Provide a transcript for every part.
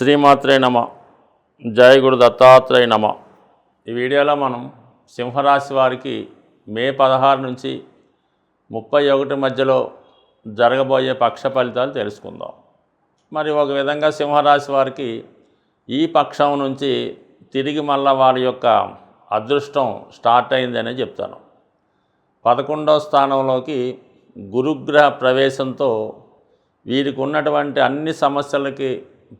శ్రీమాత్రే నమ. జయ గురు దత్తాత్రేయ నమ. ఈ వీడియోలో మనం సింహరాశి వారికి మే 16 నుంచి 31 మధ్యలో జరగబోయే పక్ష ఫలితాలు తెలుసుకుందాం. మరి ఒక విధంగా సింహరాశి వారికి ఈ పక్షం నుంచి తిరిగి మళ్ళా వారి యొక్క అదృష్టం స్టార్ట్ అయిందనే చెప్తాను. 11వ స్థానంలోకి గురుగ్రహ ప్రవేశంతో వీరికి ఉన్నటువంటి అన్ని సమస్యలకి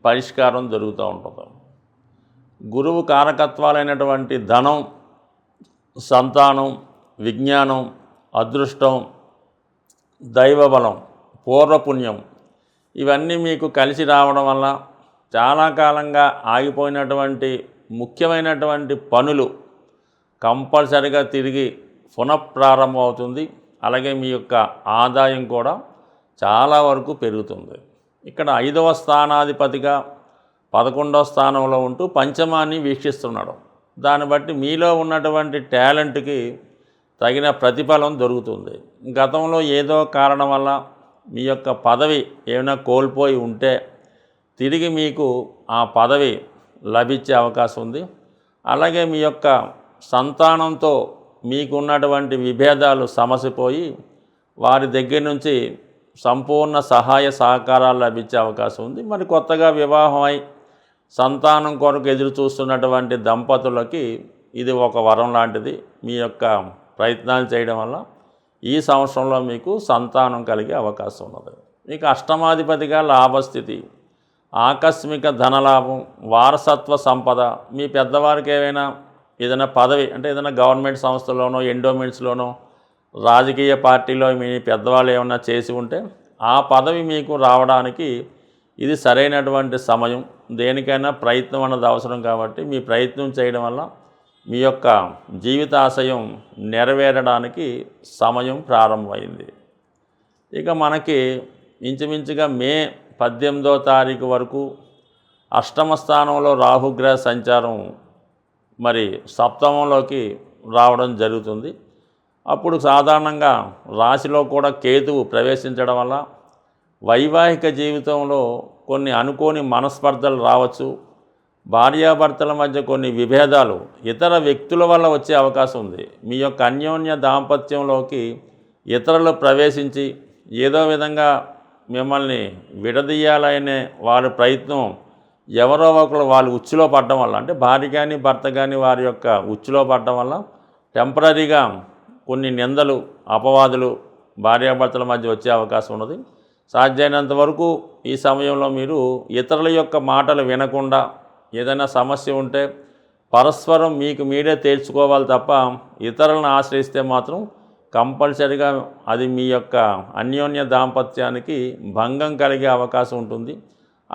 పరిష్కారం జరుగుతూ ఉంటుంది. గురువు కారకత్వాలైనటువంటి ధనం, సంతానం, విజ్ఞానం, అదృష్టం, దైవబలం, పూర్వపుణ్యం ఇవన్నీ మీకు కలిసి రావడం వల్ల చాలా కాలంగా ఆగిపోయినటువంటి ముఖ్యమైనటువంటి పనులు కంపల్సరిగా తిరిగి పునఃప్రారంభం అవుతుంది. అలాగే మీ యొక్క ఆదాయం కూడా చాలా వరకు పెరుగుతుంది. ఇక్కడ 5వ స్థానాధిపతిగా 11వ స్థానంలో ఉంటూ పంచమాన్ని వీక్షిస్తున్నాడు. దాన్ని బట్టి మీలో ఉన్నటువంటి టాలెంట్కి తగిన ప్రతిఫలం దొరుకుతుంది. గతంలో ఏదో కారణం వల్ల మీ యొక్క పదవి ఏమైనా కోల్పోయి ఉంటే తిరిగి మీకు ఆ పదవి లభించే అవకాశం ఉంది. అలాగే మీ యొక్క సంతానంతో మీకున్నటువంటి విభేదాలు సమసిపోయి వారి దగ్గర నుంచి సంపూర్ణ సహాయ సహకారాలు లభించే అవకాశం ఉంది. మరి కొత్తగా వివాహమై సంతానం కొరకు ఎదురు చూస్తున్నటువంటి దంపతులకి ఇది ఒక వరం లాంటిది. మీ యొక్క ప్రయత్నాలు చేయడం వల్ల ఈ సంవత్సరంలో మీకు సంతానం కలిగే అవకాశం ఉన్నది. మీకు అష్టమాధిపతిగా లాభస్థితి, ఆకస్మిక ధనలాభం, వారసత్వ సంపద, మీ పెద్దవారికి ఏదైనా పదవి అంటే ఏదైనా గవర్నమెంట్ సంస్థలోనో ఎండోమెంట్స్లోనో రాజకీయ పార్టీలో మీ పెద్దవాళ్ళు ఏమైనా చేసి ఉంటే ఆ పదవి మీకు రావడానికి ఇది సరైనటువంటి సమయం. దేనికైనా ప్రయత్నం అన్నది అవసరం కాబట్టి మీ ప్రయత్నం చేయడం వల్ల మీ యొక్క జీవితాశయం నెరవేరడానికి సమయం ప్రారంభమైంది. ఇక మనకి ఇంచుమించుగా మే 18వ తారీఖు వరకు అష్టమ స్థానంలో రాహుగ్రహ సంచారం మరి సప్తమంలోకి రావడం జరుగుతుంది. అప్పుడు సాధారణంగా రాశిలో కూడా కేతువు ప్రవేశించడం వల్ల వైవాహిక జీవితంలో కొన్ని అనుకోని మనస్పర్ధలు రావచ్చు. భార్యాభర్తల మధ్య కొన్ని విభేదాలు ఇతర వ్యక్తుల వల్ల వచ్చే అవకాశం ఉంది. మీ యొక్క అన్యోన్య దాంపత్యంలోకి ఇతరులు ప్రవేశించి ఏదో విధంగా మిమ్మల్ని విడదీయాలనే వారి ప్రయత్నం ఎవరో ఒకరు వాళ్ళు ఉచ్చులో పడడం వల్ల, అంటే భార్య కానీ భర్త కానీ వారి యొక్క ఉచ్చులో పడడం వల్ల టెంపరీగా కొన్ని నిందలు, అపవాదులు భార్యాభర్తల మధ్య వచ్చే అవకాశం ఉన్నది. సాధ్యమైనంత వరకు ఈ సమయంలో మీరు ఇతరుల యొక్క మాటలు వినకుండా ఏదైనా సమస్య ఉంటే పరస్పరం మీకు మీరే తేల్చుకోవాలి తప్ప ఇతరులను ఆశ్రయిస్తే మాత్రం కంపల్సరిగా అది మీ యొక్క అన్యోన్య దాంపత్యానికి భంగం కలిగే అవకాశం ఉంటుంది.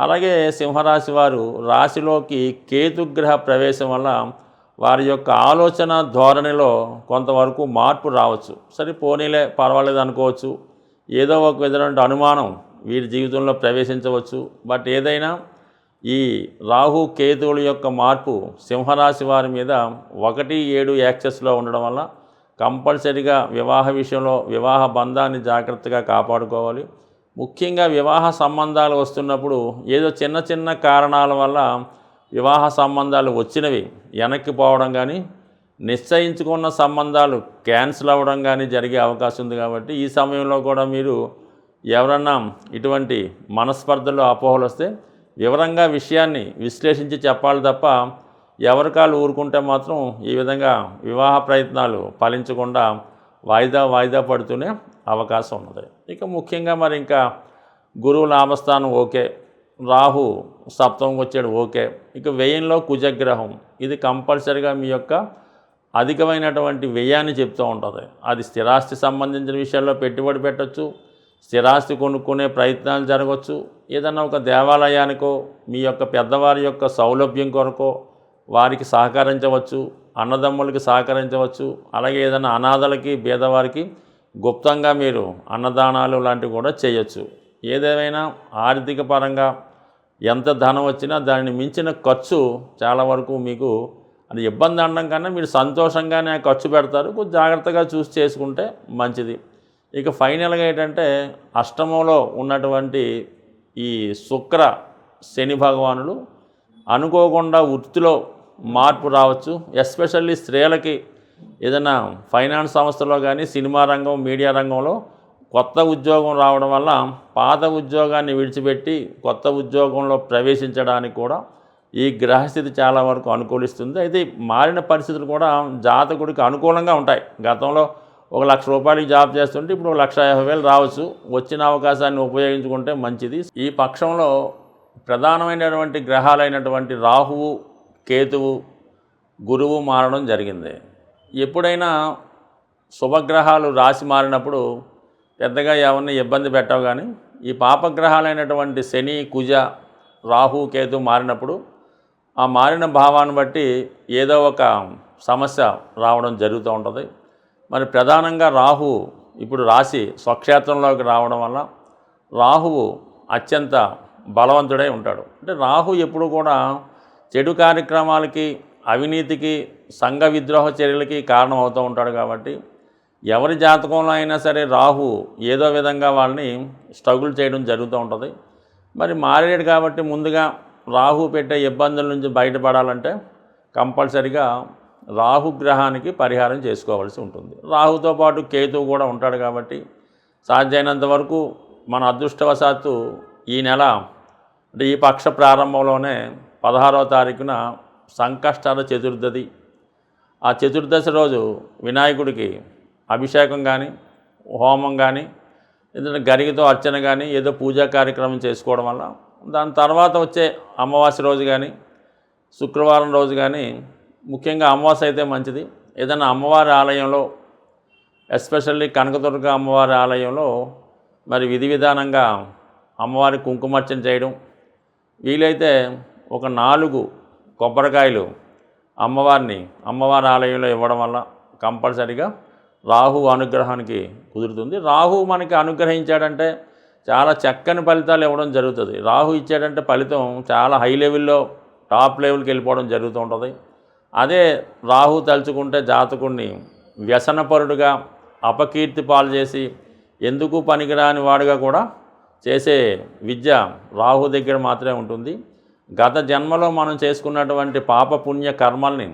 అలాగే సింహరాశి వారు రాశిలోకి కేతుగ్రహ ప్రవేశం వల్ల వారి యొక్క ఆలోచన ధోరణిలో కొంతవరకు మార్పు రావచ్చు. సరే పోనీలే పర్వాలేదు అనుకోవచ్చు. ఏదో ఒక విధమైన అనుమానం వీరి జీవితంలో ప్రవేశించవచ్చు. బట్ ఏదైనా ఈ రాహు కేతువుల యొక్క మార్పు సింహరాశి వారి మీద 1-7 యాక్సెస్లో ఉండడం వల్ల కంపల్సరిగా వివాహ విషయంలో వివాహ బంధాన్ని జాగ్రత్తగా కాపాడుకోవాలి. ముఖ్యంగా వివాహ సంబంధాలు వస్తున్నప్పుడు ఏదో చిన్న చిన్న కారణాల వల్ల వివాహ సంబంధాలు వచ్చినవి వెనక్కి పోవడం కానీ, నిశ్చయించుకున్న సంబంధాలు క్యాన్సిల్ అవ్వడం కానీ జరిగే అవకాశం ఉంది. కాబట్టి ఈ సమయంలో కూడా మీరు ఎవరన్నా ఇటువంటి మనస్పర్ధలు, అపోహలు వస్తే వివరంగా విషయాన్ని విశ్లేషించి చెప్పాలి తప్ప ఎవరికాలు ఊరుకుంటే మాత్రం ఈ విధంగా వివాహ ప్రయత్నాలు ఫలించకుండా వాయిదా పడుతూనే అవకాశం ఉన్నది. ఇక ముఖ్యంగా మరి ఇంకా గురువు లాభస్థానం ఓకే, రాహు సప్తమంకి వచ్చాడు ఓకే. ఇక వ్యయంలో కుజగ్రహం, ఇది కంపల్సరిగా మీ యొక్క అధికమైనటువంటి వ్యయాన్ని చెప్తూ ఉంటుంది. అది స్థిరాస్తి సంబంధించిన విషయాల్లో పెట్టుబడి పెట్టచ్చు, స్థిరాస్తి కొనుక్కునే ప్రయత్నాలు జరగవచ్చు, ఏదన్నా ఒక దేవాలయానికో మీ యొక్క పెద్దవారి యొక్క సౌలభ్యం కొరకో వారికి సహకరించవచ్చు, అన్నదమ్ములకి సహకరించవచ్చు. అలాగే ఏదైనా అనాథలకి పేదవారికి గుప్తంగా మీరు అన్నదానాలు లాంటివి కూడా చేయొచ్చు. ఏదేమైనా ఆర్థిక పరంగా ఎంత ధనం వచ్చినా దానిని మించిన ఖర్చు చాలా వరకు మీకు అది ఇబ్బంది అనడం కన్నా మీరు సంతోషంగానే ఖర్చు పెడతారు. కొంచెం జాగ్రత్తగా చూసి చేసుకుంటే మంచిది. ఇక ఫైనల్గా ఏంటంటే అష్టమంలో ఉన్నటువంటి ఈ శుక్ర శని భగవానుడు అనుకోకుండా వృత్తిలో మార్పు రావచ్చు. ఎస్పెషల్లీ స్త్రీలకి ఏదైనా ఫైనాన్స్ సంస్థలో కానీ, సినిమా రంగం, మీడియా రంగంలో కొత్త ఉద్యోగం రావడం వల్ల పాత ఉద్యోగాన్ని విడిచిపెట్టి కొత్త ఉద్యోగంలో ప్రవేశించడానికి కూడా ఈ గ్రహస్థితి చాలా వరకు అనుకూలిస్తుంది. అయితే మారిన పరిస్థితులు కూడా జాతకుడికి అనుకూలంగా ఉంటాయి. గతంలో ₹1,00,000 జాబ్ చేస్తుంటే ఇప్పుడు ₹1,50,000 రావచ్చు. వచ్చిన అవకాశాన్ని ఉపయోగించుకుంటే మంచిది. ఈ పక్షంలో ప్రధానమైనటువంటి గ్రహాలైనటువంటి రాహువు, కేతువు, గురువు మారడం జరిగింది. ఎప్పుడైనా శుభగ్రహాలు రాశి మారినప్పుడు పెద్దగా ఎవరిని ఇబ్బంది పెట్టవు, కానీ ఈ పాపగ్రహాలైనటువంటి శని, కుజ, రాహు, కేతు మారినప్పుడు ఆ మారిన భావాన్ని బట్టి ఏదో ఒక సమస్య రావడం జరుగుతూ ఉంటుంది. మరి ప్రధానంగా రాహు ఇప్పుడు రాశి స్వక్షేత్రంలోకి రావడం వల్ల రాహువు అత్యంత బలవంతుడై ఉంటాడు. అంటే రాహు ఎప్పుడు కూడా చెడు కార్యక్రమాలకి, అవినీతికి, సంఘ విద్రోహ చర్యలకి కారణం అవుతూ ఉంటాడు. కాబట్టి ఎవరి జాతకంలో అయినా సరే రాహు ఏదో విధంగా వాళ్ళని స్ట్రగుల్ చేయడం జరుగుతూ ఉంటుంది. మరి మారేడు కాబట్టి ముందుగా రాహు పెట్టే ఇబ్బందుల నుంచి బయటపడాలంటే కంపల్సరిగా రాహుగ్రహానికి పరిహారం చేసుకోవాల్సి ఉంటుంది. రాహుతో పాటు కేతువు కూడా ఉంటాడు కాబట్టి సాధ్యమైనంత వరకు మన అదృష్టవశాత్తు ఈ నెల అంటే ఈ పక్ష ప్రారంభంలోనే 16వ తారీఖున సంకష్టాల చతుర్దశి. ఆ చతుర్దశి రోజు వినాయకుడికి అభిషేకం కానీ, హోమం కానీ, ఏదైనా గరికతో అర్చన కానీ, ఏదో పూజా కార్యక్రమం చేసుకోవడం వల్ల దాని తర్వాత వచ్చే అమావాస్య రోజు కానీ, శుక్రవారం రోజు కానీ, ముఖ్యంగా అమావాస్య అయితే మంచిది. ఏదైనా అమ్మవారి ఆలయంలో, ఎస్పెషల్లీ కనకదుర్గ అమ్మవారి ఆలయంలో మరి విధి విధానంగా అమ్మవారి కుంకుమార్చన చేయడం, వీలైతే ఒక 4 కొబ్బరికాయలు అమ్మవారి ఆలయంలో ఇవ్వడం వల్ల కంపల్సరిగా రాహు అనుగ్రహానికి కుదురుతుంది. రాహు మనకి అనుగ్రహించాడంటే చాలా చక్కని ఫలితాలు ఇవ్వడం జరుగుతుంది. రాహు ఇచ్చాడంటే ఫలితం చాలా హై లెవెల్లో, టాప్ లెవెల్కి వెళ్ళిపోవడం జరుగుతూ ఉంటుంది. అదే రాహు తలుచుకుంటే జాతకుడిని వ్యసనపరుడుగా, అపకీర్తి పాలు చేసి ఎందుకు పనికిరాని వాడుగా కూడా చేసే విద్య రాహు దగ్గర మాత్రమే ఉంటుంది. గత జన్మలో మనం చేసుకున్నటువంటి పాపపుణ్య కర్మల్ని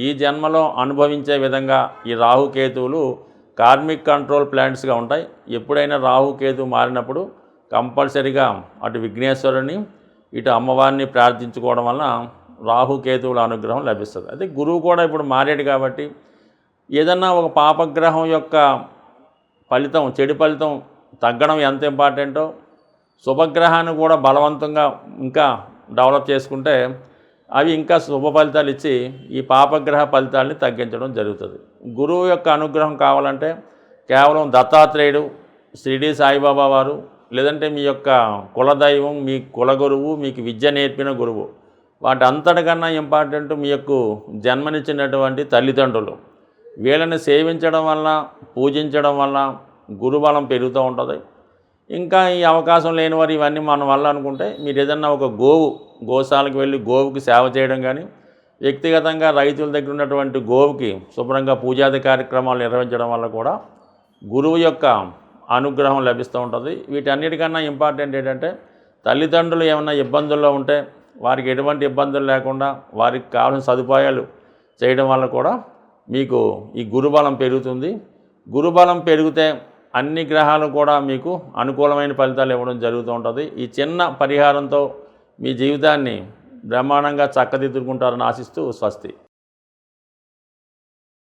ఈ జన్మలో అనుభవించే విధంగా ఈ రాహుకేతువులు కార్మిక్ కంట్రోల్ ప్లాంట్స్గా ఉంటాయి. ఎప్పుడైనా రాహుకేతు మారినప్పుడు కంపల్సరిగా అటు విఘ్నేశ్వరుని, ఇటు అమ్మవారిని ప్రార్థించుకోవడం వలన రాహుకేతువుల అనుగ్రహం లభిస్తుంది. అయితే గురువు కూడా ఇప్పుడు మారాడు కాబట్టి ఏదన్నా ఒక పాపగ్రహం యొక్క ఫలితం, చెడు ఫలితం తగ్గడం ఎంత ఇంపార్టెంటో, శుభగ్రహాన్ని కూడా బలవంతంగా ఇంకా డెవలప్ చేసుకుంటే అవి ఇంకా శుభ ఫలితాలు ఇచ్చి ఈ పాపగ్రహ ఫలితాలని తగ్గించడం జరుగుతుంది. గురువు యొక్క అనుగ్రహం కావాలంటే కేవలం దత్తాత్రేయుడు, షిరిడి సాయిబాబా వారు, లేదంటే మీ యొక్క కులదైవం, మీ కులగురువు, మీకు విద్య నేర్పిన గురువు, వాటి అంతటికన్నా ఇంపార్టెంట్ మీ యొక్క జన్మనిచ్చినటువంటి తల్లిదండ్రులు. వీళ్ళని సేవించడం వల్ల, పూజించడం వల్ల గురుబలం పెరుగుతూ ఉంటుంది. ఇంకా ఈ అవకాశం లేని వారు ఇవన్నీ మన వల్ల అనుకుంటే మీరు ఏదన్నా ఒక గోశాలకు వెళ్ళి గోవుకి సేవ చేయడం కానీ, వ్యక్తిగతంగా రైతుల దగ్గర ఉన్నటువంటి గోవుకి శుభ్రంగా పూజాది కార్యక్రమాలు నిర్వహించడం వల్ల కూడా గురువు యొక్క అనుగ్రహం లభిస్తూ ఉంటుంది. వీటన్నిటికన్నా ఇంపార్టెంట్ ఏంటంటే తల్లిదండ్రులు ఏమైనా ఇబ్బందుల్లో ఉంటే వారికి ఎటువంటి ఇబ్బందులు లేకుండా వారికి కావాల్సిన సదుపాయాలు చేయడం వల్ల కూడా మీకు ఈ గురుబలం పెరుగుతుంది. గురుబలం పెరిగితే అన్ని గ్రహాలు కూడా మీకు అనుకూలమైన ఫలితాలు ఇవ్వడం జరుగుతూ ఉంటుంది. ఈ చిన్న పరిహారంతో మీ జీవితాన్ని బ్రహ్మాండంగా చక్కదిద్దుకుంటారని ఆశిస్తూ స్వస్తి.